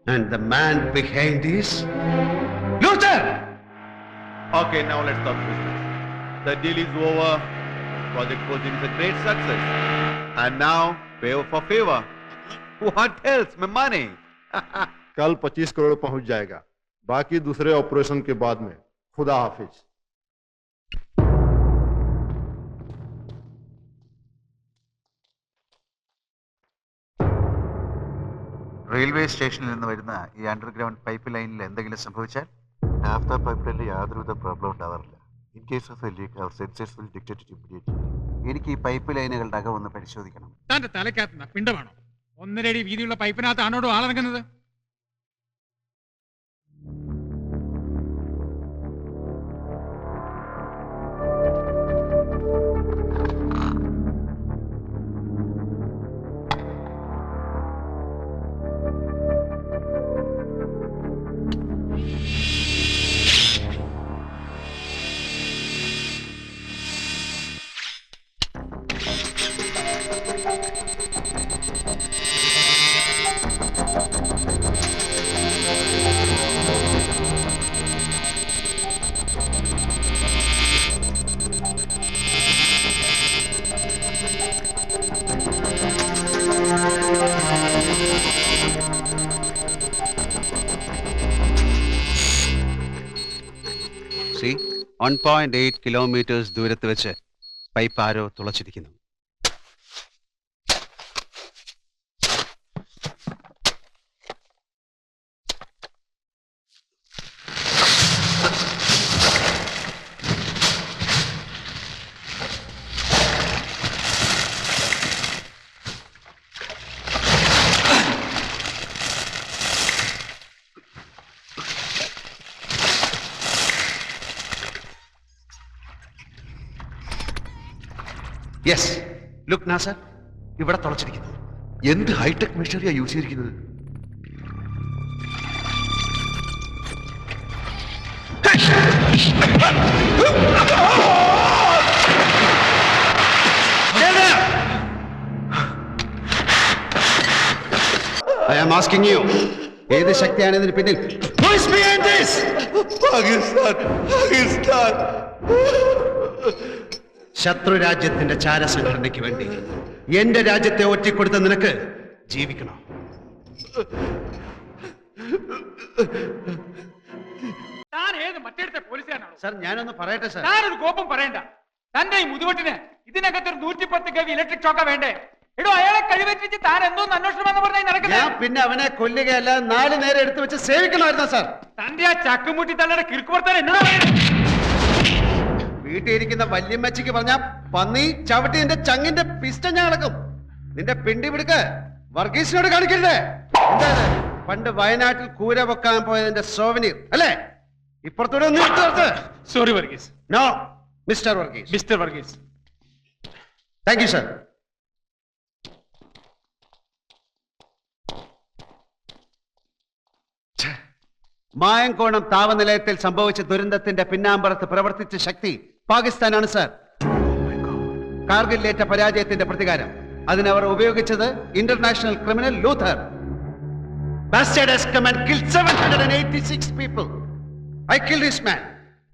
And the man behind is Luther! Okay, now let's talk business. The deal is over. Project Cosing is a great success. And now, favor for favor. What else? My money. कल 25 करोड़ पहुंच जाएगा, बाकी दूसरे operation के बाद में। खुदा हाफिज। Railway സ്റ്റേഷനിൽ നിന്ന് വരുന്ന ഈ അണ്ടർഗ്രൗണ്ട് പൈപ്പ് ലൈനിൽ എന്തെങ്കിലും സംഭവിച്ചാൽ നാഫ്ത പൈപ്പ് ലൈനിൽ യാതൊരുവിധ പ്രോബ്ലം ഉണ്ടാവാറില്ല. In case of a leak our sensors will detect immediately. എനിക്ക് ഈ പൈപ്പ് ലൈനുകളുടെ അകം ഒന്ന് പരിശോധിക്കണം. തന്റെ തലക്കകത്ത് പിണ്ടമാണോ? 1.5 അടി വീതിയുള്ള പൈപ്പിനകത്ത് ആണോടോ ആളിറങ്ങുന്നത്? See, 1.8 kilometers ദൂരത്ത് വെച്ച് പൈപ്പ് ആരോ തുളച്ചിരിക്കുന്നു. യെസ്, ലുക്ക് നാസർ, ഇവിടെ തുളച്ചിരിക്കുന്നു. എന്ത് ഹൈടെക് മെഷീനറിയാ യൂസ് ചെയ്തിരിക്കുന്നത്? I am asking you, ഏത് ശക്തിയാണ് ഇതിന് പിന്നിൽ? Who is behind this? Pakistan. ശത്രു രാജ്യത്തിന്റെ ചാരസംഘടനയ്ക്ക് വേണ്ടി എന്റെ രാജ്യത്തെ ഒറ്റിക്കൊടുത്ത നിനക്ക് ജീവിക്കണം. താൻ ഏത് മറ്റേടത്തെ പോലീസുകാരനാണോ? സർ, ഞാനൊന്ന് പറയട്ടെ സർ. താനൊരു കോപം പറയണ്ട. തന്റെ ഈ മുതുവട്ടിന് ഇതിനകത്തൊരു 110 കവി ഇലക്ട്രിക് ഷോക്കാ വേണ്ടേ? എടോ, അയാളെ കഴിവെറ്റിച്ച് താൻ എന്തോന്ന് അന്വേഷണം എന്ന് പറഞ്ഞാൽ നടക്കുന്നത്? ഞാൻ പിന്നെ അവനെ കൊല്ലുകയല്ല, 4 നേരം എടുത്തു വെച്ച് സേവിക്കണമായിരുന്നോ സർ? തന്റെ ആ ചക്കുമുട്ടി തള്ളയുടെ കിറുക്കുവർത്താൻ എന്നതാ പറയുന്നത്? വീട്ടിൽ ഇരിക്കുന്ന വല്യമ്മച്ചിക്ക് പറഞ്ഞ പന്നി ചവിട്ടി നിന്റെ ചങ്ങിന്റെ പിസ്റ്റ ഞാൻ അളക്കും. നിന്റെ പിണ്ടി പിടുക്ക് വർഗീസിനോട് കാണിക്കരുത്. എന്താണ് പണ്ട് വയനാട്ടിൽ കൂര വെക്കാൻ പോയതിന്റെ സോവനീർ അല്ലേ? ഇപ്പുറത്തൂടെ ഒന്ന് എടുത്ത്. Sorry Varghese. No mister Varghese. Mister Varghese. Thank you sir. Mayankonam താപനിലയത്തിൽ സംഭവിച്ച ദുരന്തത്തിന്റെ പിന്നാമ്പറത്ത് പ്രവർത്തിച്ച ശക്തി പാകിസ്ഥാനാണ് സർ. കാർഗിലേറ്റ പരാജയത്തിന്റെ പ്രതികാരം അതിനവർ ഉപയോഗിച്ചത് international criminal Luther. Bastard has come and killed 786 people. I killed this man.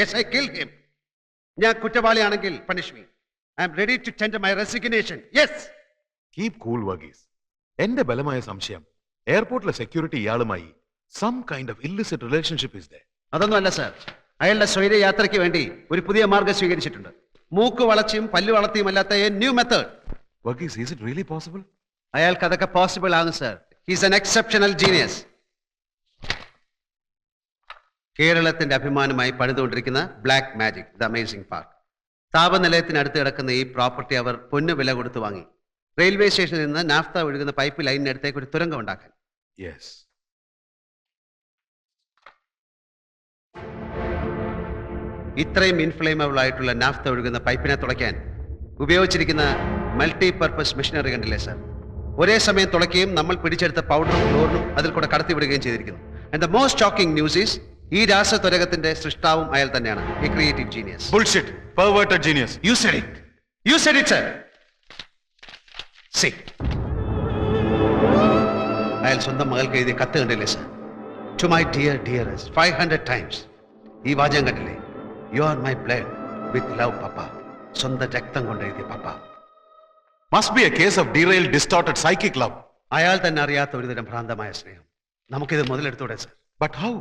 Yes, I killed him. ഞാൻ കുറ്റവാളിയാണെങ്കിൽ punish me. I am ready to tender my resignation. Yes. Keep cool Varghese. എന്റെ ബലമായ സംശയം എയർപോർട്ടിലെ സെക്യൂരിറ്റി ഇയാളുമായി some kind of illicit relationship is there. അതൊന്നുമല്ല sir. അയാളുടെ സ്വൈര യാത്രയ്ക്ക് വേണ്ടി ഒരു പുതിയ മാർഗം സ്വീകരിച്ചിട്ടുണ്ട്. മൂക്ക് വളച്ചിയും പല്ല് വളർത്തിയും അല്ലാത്ത a new method. Varghese, is it really possible? അയാൾക്ക് അതൊക്കെ പോസിബിൾ ആകും sir. He's an exceptional genius. കേരളത്തിന്റെ അഭിമാനമായി പണിതുകൊണ്ടിരിക്കുന്ന black magic the amazing park. താപനിലയത്തിനടുത്ത് കിടക്കുന്ന ഈ പ്രോപ്പർട്ടി അവർ പൊന്നു വില കൊടുത്ത് വാങ്ങി. റെയിൽവേ സ്റ്റേഷനിൽ നിന്ന് നാഫ്ത ഒഴുകുന്ന പൈപ്പ് ലൈനിനടുത്തേക്ക് ഒരു തുരങ്കം ഉണ്ടാക്കാൻ. യെസ്. ഇത്രയും ഇൻഫ്ലേമബിൾ ആയിട്ടുള്ള നാഫ്ത ഒഴുകുന്ന പൈപ്പിനെ തുളയ്ക്കാൻ ഉപയോഗിച്ചിരിക്കുന്ന മൾട്ടി പർപ്പസ് മെഷീനറി കണ്ടില്ലേ സർ? ഒരേ സമയം തുളയ്ക്കുകയും നമ്മൾ പിടിച്ചെടുത്ത പൗഡറും ക്ലോറിനും അതിൽ കൂടെ കടത്തിവിടുകയും ചെയ്തിരിക്കുന്നു. And the most shocking news is ഈ രാസത്വരകത്തിന്റെ സൃഷ്ടാവും അയാൾ തന്നെയാണ്. A creative genius. Bullshit. Perverted genius. You said it. You said it sir. See, അയാൾ സ്വന്തം മകൾക്ക് എഴുതിയ കത്ത് കണ്ടില്ലേ sir? To my dearest 500 times ഈ വാചകം കണ്ടില്ലേ? You are my blood with love papa. സ്വന്തം രക്തം കൊണ്ട് എഴുതിയ പപ്പ. Must be a case of derailed, distorted psychic love. അയാൾ തന്നെ അറിയാത്ത ഒരുതരം ഭ്രാന്തമായ സ്നേഹം. നമുക്കിത് മുതലെടുത്തൂടെ sir? But how?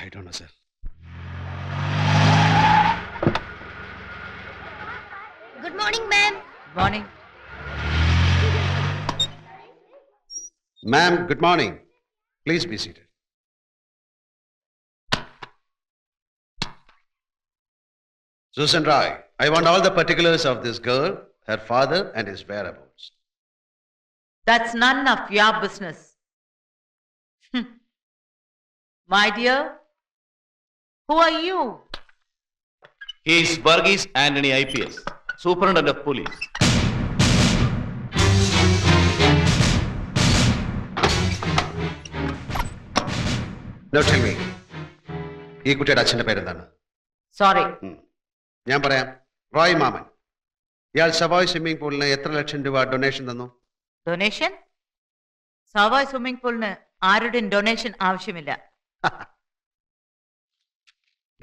I don't know sir. Good morning ma'am. Morning. Ma'am, good morning. Please be seated. Susan Roy, I want all the particulars of this girl, her father, and his whereabouts. That's none of your business. My dear, who are you? He is Varghese Anthony IPS, Superintendent of Police. Now tell me, ഈ കുട്ടിയുടെ അച്ഛന്റെ പേരെന്താണ്? Sorry. ഞാൻ പറയാം. റോയ് മാമൻ. ഇയാൾ Savoy swimming പൂളിന് എത്ര ലക്ഷം രൂപ ഡൊണേഷൻ തന്നു? Donation? സവായ് സ്വിമ്മിംഗ് പൂളിന് ആരുടെയും ഡൊണേഷൻ ആവശ്യമില്ല.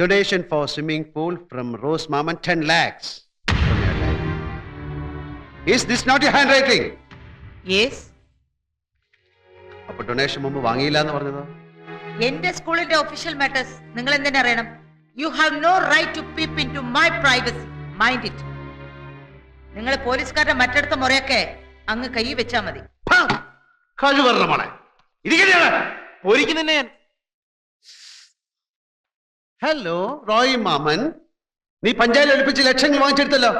Donation for swimming pool from Rose Maman 10 lakhs. From your dad. Is this not your handwriting? Yes. അപ്പോൾ ഡൊണേഷൻ മുമ്പ് വാങ്ങിയില്ല എന്ന് പറഞ്ഞതോ? എന്റെ സ്കൂളിന്റെ ഒഫീഷ്യൽ മാറ്റേഴ്സ് നിങ്ങൾ എന്തിനാ അറിയണം? You have no right to peep into my privacy. Mind it. നിങ്ങൾ പോലീസുകാരുടെ മറ്റടുത്ത മുറയൊക്കെ അങ്ങ് കൈ വെച്ചാ മതി. കഴിവറ മോളെ. ഇരിക്കട്ടെ. ഒരിക്കലും ഞാൻ ഹലോ റോയ് മാമൻ, നീ പഞ്ചായത്തിൽ ഒളിപ്പിച്ച് ലക്ഷങ്ങൾ വാങ്ങിച്ചെടുത്തല്ലോ.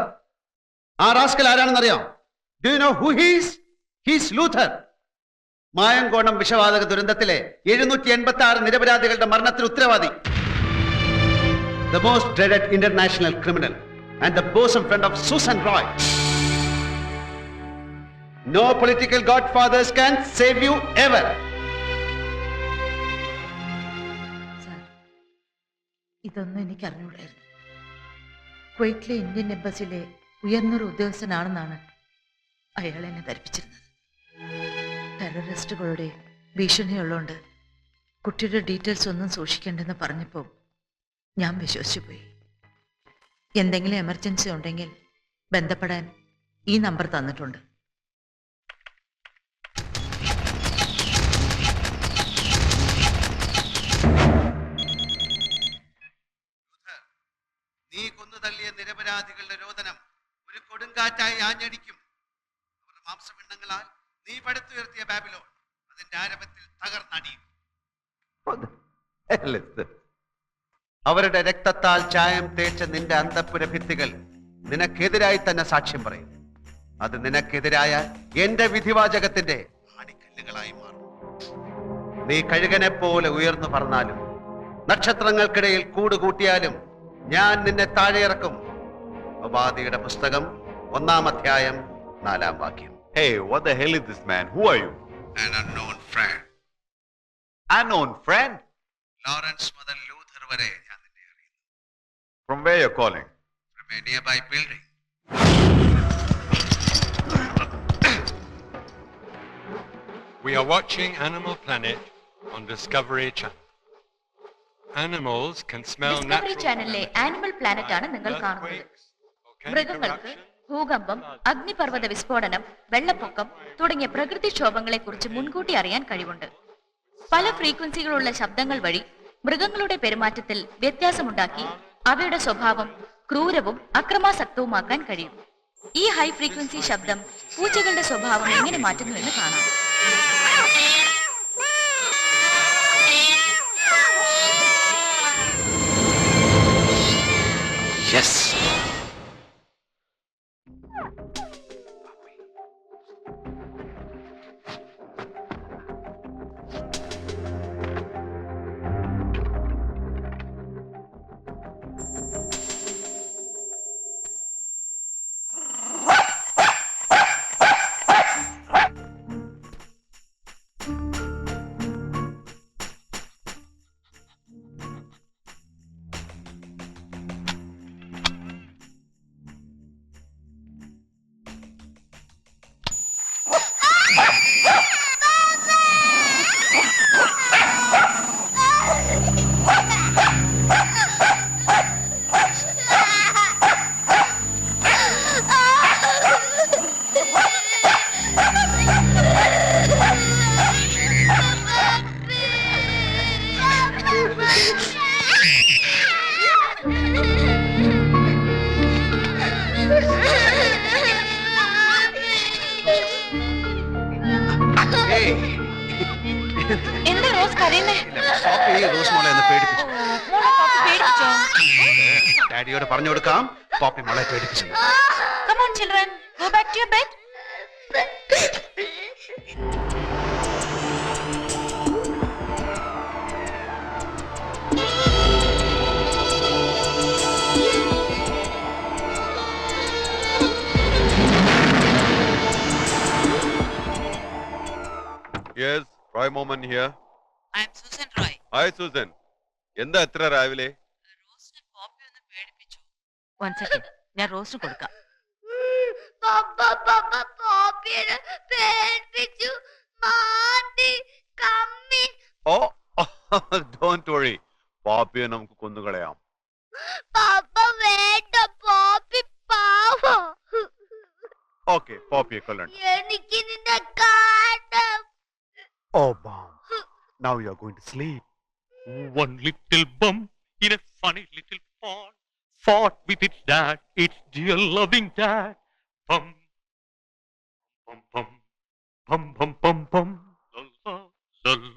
ആ റാസ്കൽ ആരാണെന്നറിയാം? Do you know who he's? He's Luther. Mayankonam വിഷവാതക ദുരന്തത്തിലെ 786 നിരപരാധികളുടെ മരണത്തിന് ഉത്തരവാദി. The most dreaded international criminal and the bosom friend of Susan Roy. No political godfathers can save you ever. ഇതൊന്നും എനിക്ക് അറിഞ്ഞൂടായിരുന്നു. കുവൈറ്റിലെ ഇന്ത്യൻ എംബസിയിലെ ഉയർന്നൊരു ഉദ്യോഗസ്ഥനാണെന്നാണ് അയാൾ എന്നെ ധരിപ്പിച്ചിരുന്നത്. ടെററിസ്റ്റുകളുടെ ഭീഷണിയുള്ളതുകൊണ്ട് കുട്ടിയുടെ ഡീറ്റെയിൽസ് ഒന്നും സൂക്ഷിക്കേണ്ടെന്ന് പറഞ്ഞപ്പോൾ ഞാൻ വിശ്വസിച്ചു പോയി. എന്തെങ്കിലും എമർജൻസി ഉണ്ടെങ്കിൽ ബന്ധപ്പെടാൻ ഈ നമ്പർ തന്നിട്ടുണ്ട്. നീ കൊന്നു തള്ളിയ നിരപരാധികളുടെ രോദനം ഒരു കൊടുങ്കാറ്റായി ആഞ്ഞടിക്കും. അവരുടെ മാംസപിണ്ഡങ്ങളാൽ നീ പടുത്തുയർത്തിയ ബാബിലോൺ അതിന്റെ ആരംഭത്തിൽ തകർന്നടിയും. അവരുടെ രക്തത്താൽ ചായം തേച്ച നിന്റെ അന്തഃപുര ഭിത്തികൾ നിനക്കെതിരായി തന്നെ സാക്ഷ്യം പറയും. അത് നിനക്കെതിരായ എന്റെ വിധിവാചകത്തിന്റെ അടിക്കല്ലുകളായി മാറും. നീ കഴുകനെ പോലെ ഉയർന്നു പറന്നാലും നക്ഷത്രങ്ങൾക്കിടയിൽ കൂടുകൂട്ടിയാലും ഞാൻ നിന്നെ താഴെയിറക്കും. ഉപാധിയുടെ പുസ്തകം 1-ാം അധ്യായം 4-ാം വാക്യം. Hey, what the hell is this man? Who are you? An unknown friend. Unknown friend? Lawrence മുതൽ ലൂഥർ വരെ ഞാൻ നിന്നെ അറിയുന്നു. From where you're calling? From a nearby building. We are watching Animal Planet on Discovery Channel. Animals can smell discovery natural ചാനലിലെ animal planet ആണ് നിങ്ങൾ കാണുന്നത്. earthquakes, volcanic മൃഗങ്ങൾക്ക് eruption, ഭൂകമ്പം, അഗ്നിപർവ്വത വിസ്ഫോടനം, വെള്ളപ്പൊക്കം തുടങ്ങിയ പ്രകൃതിക്ഷോഭങ്ങളെ കുറിച്ച് മുൻകൂട്ടി അറിയാൻ കഴിവുണ്ട്. പല ഫ്രീക്വൻസികളുള്ള ശബ്ദങ്ങൾ വഴി മൃഗങ്ങളുടെ പെരുമാറ്റത്തിൽ വ്യത്യാസമുണ്ടാക്കി അവയുടെ സ്വഭാവം ക്രൂരവും അക്രമാസക്തവുമാക്കാൻ കഴിയും. ഈ ഹൈ ഫ്രീക്വൻസി ശബ്ദം പൂച്ചകളുടെ സ്വഭാവം എങ്ങനെ മാറ്റുന്നുവെന്ന് കാണാം. Yes. ഏയ്, എന്താ റോസ് കരയുന്നേ? പോപ്പി റോസ് മോളെ ഒന്ന് പേടിപ്പിച്ചു. മോളെ പാപ്പ പേടിപ്പിച്ചോ? ഡാഡിയോട് പറഞ്ഞു കൊടുക്കാം പോപ്പി മോളെ പേടിപ്പിച്ചു. Come on, children. Go back to your bed. Yes, Roy Moman here. I am Susan Roy. Hi, Susan. എന്താ എത്ര രാവിലെ? റോസിനെ പോപ്പി ഒന്ന് പേടിപ്പിച്ചു. One second. ഞാൻ റോസിന് കൊടുക്കാം. ഓ ഡോണ്ട് വറി, പോപ്പിയെ നമുക്ക് കൊന്നുകളയാം. ഓക്കെ, പോപ്പിയെ കൊല്ലണം. Oh, bomb. Now you are going to sleep. One little bum in a funny little pond fought with its dad, its dear loving dad. Bum, bum, bum, bum, bum, bum, bum. La, la, la,